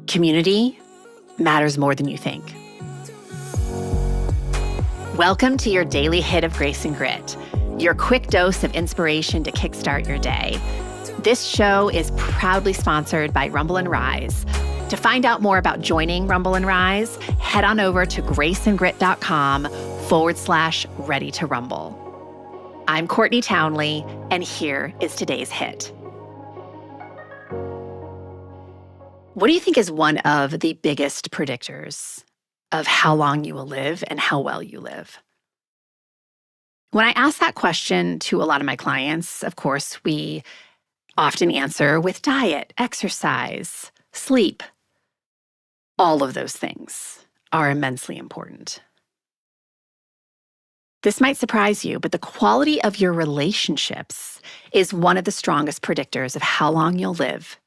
Community matters more than you think. Welcome to your daily hit of grace and grit, your quick dose of inspiration to kickstart your day. This show is proudly sponsored by Rumble and Rise. To find out more about joining Rumble and Rise, head on over to graceandgrit.com/ready to rumble. I'm Courtney Townley, and here is today's hit. What do you think is one of the biggest predictors of how long you will live and how well you live? When I ask that question to a lot of my clients, of course, we often answer with diet, exercise, sleep. All of those things are immensely important. This might surprise you, but the quality of your relationships is one of the strongest predictors of how long you'll live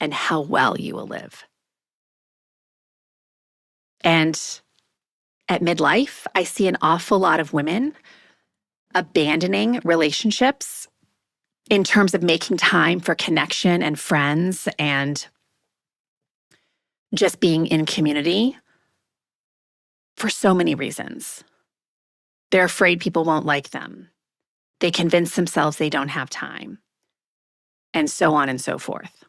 and how well you will live. And at midlife, I see an awful lot of women abandoning relationships in terms of making time for connection and friends and just being in community for so many reasons. They're afraid people won't like them. They convince themselves they don't have time, and so on and so forth.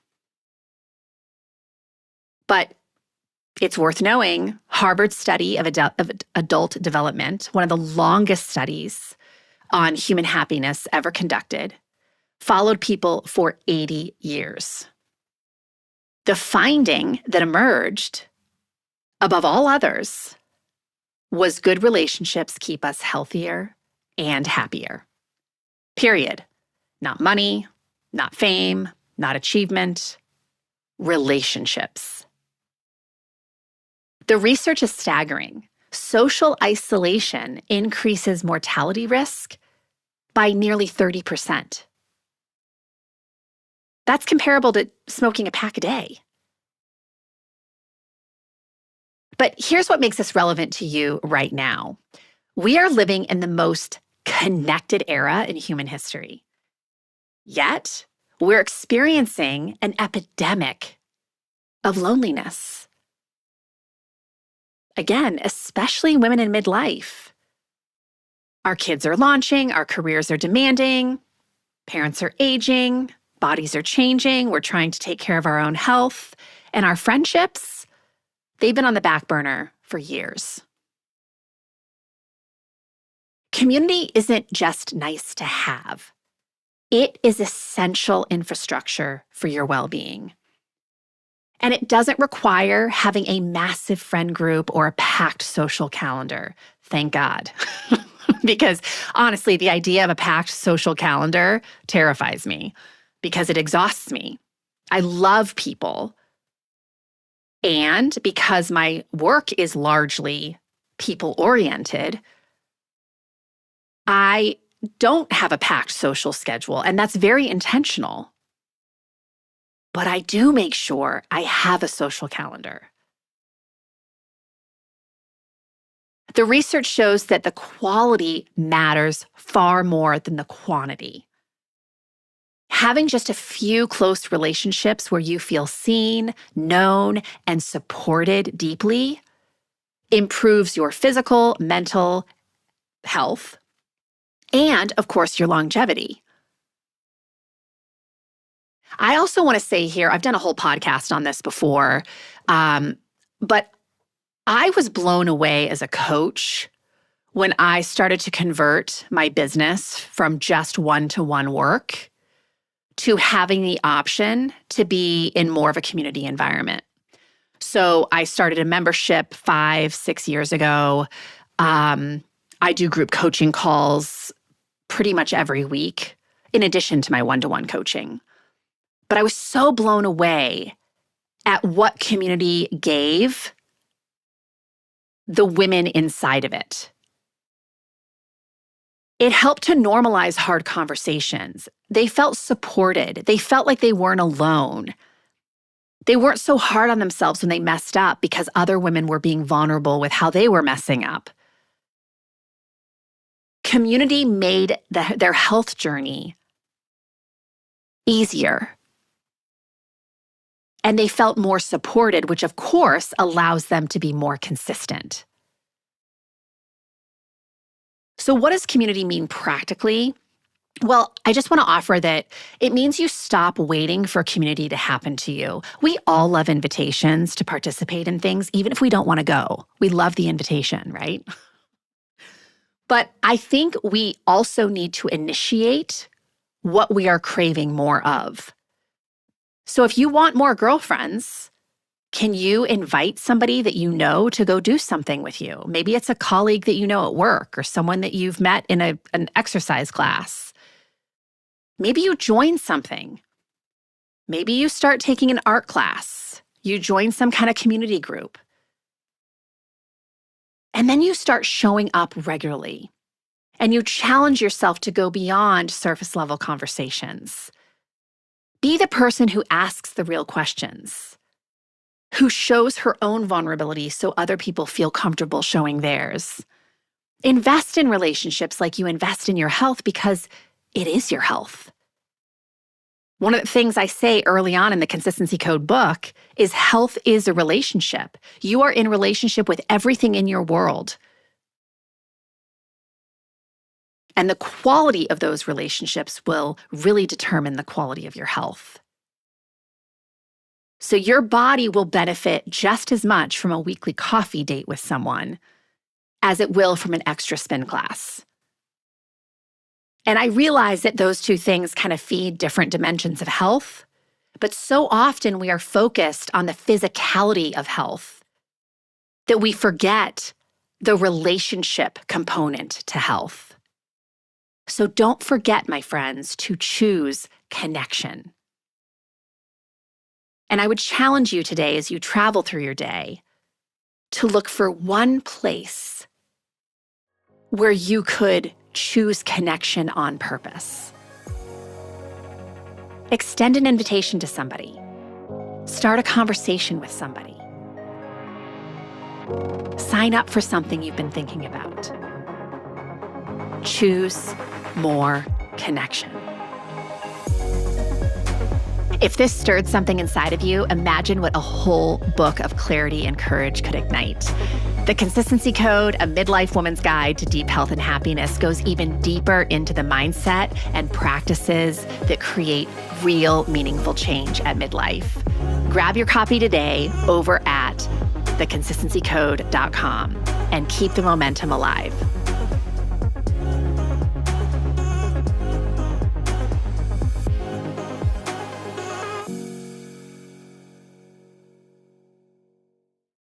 But it's worth knowing, Harvard's study of adult development, one of the longest studies on human happiness ever conducted, followed people for 80 years. The finding that emerged, above all others, was good relationships keep us healthier and happier. Period. Not money, not fame, not achievement, relationships. The research is staggering. Social isolation increases mortality risk by nearly 30%. That's comparable to smoking a pack a day. But here's what makes this relevant to you right now. We are living in the most connected era in human history. Yet, we're experiencing an epidemic of loneliness. Again, especially women in midlife. Our kids are launching, our careers are demanding, parents are aging, bodies are changing, we're trying to take care of our own health, and our friendships, they've been on the back burner for years. Community isn't just nice to have. It is essential infrastructure for your well-being. And it doesn't require having a massive friend group or a packed social calendar. Thank God. Because honestly, the idea of a packed social calendar terrifies me because it exhausts me. I love people. And because my work is largely people-oriented, I don't have a packed social schedule, and that's very intentional. But I do make sure I have a social calendar. The research shows that the quality matters far more than the quantity. Having just a few close relationships where you feel seen, known, and supported deeply improves your physical, mental health, and, of course, your longevity. I also want to say here, I've done a whole podcast on this before, but I was blown away as a coach when I started to convert my business from just one-to-one work to having the option to be in more of a community environment. So I started a membership 5-6 years ago. I do group coaching calls pretty much every week, in addition to my one-to-one coaching. But I was so blown away at what community gave the women inside of it. It helped to normalize hard conversations. They felt supported. They felt like they weren't alone. They weren't so hard on themselves when they messed up because other women were being vulnerable with how they were messing up. Community made their health journey easier. And they felt more supported, which of course allows them to be more consistent. So what does community mean practically? Well, I just want to offer that it means you stop waiting for community to happen to you. We all love invitations to participate in things, even if we don't want to go. We love the invitation, right? But I think we also need to initiate what we are craving more of. So if you want more girlfriends, can you invite somebody that you know to go do something with you? Maybe it's a colleague that you know at work or someone that you've met in an exercise class. Maybe you join something. Maybe you start taking an art class. You join some kind of community group. And then you start showing up regularly. And you challenge yourself to go beyond surface level conversations. Be the person who asks the real questions, who shows her own vulnerability so other people feel comfortable showing theirs. Invest in relationships like you invest in your health because it is your health. One of the things I say early on in the Consistency Code book is health is a relationship. You are in relationship with everything in your world. And the quality of those relationships will really determine the quality of your health. So your body will benefit just as much from a weekly coffee date with someone as it will from an extra spin class. And I realize that those two things kind of feed different dimensions of health, but so often we are focused on the physicality of health that we forget the relationship component to health. So don't forget, my friends, to choose connection. And I would challenge you today as you travel through your day to look for one place where you could choose connection on purpose. Extend an invitation to somebody. Start a conversation with somebody. Sign up for something you've been thinking about. Choose more connection. If this stirred something inside of you, imagine what a whole book of clarity and courage could ignite. The Consistency Code, a midlife woman's guide to deep health and happiness, goes even deeper into the mindset and practices that create real, meaningful change at midlife. Grab your copy today over at theconsistencycode.com and keep the momentum alive.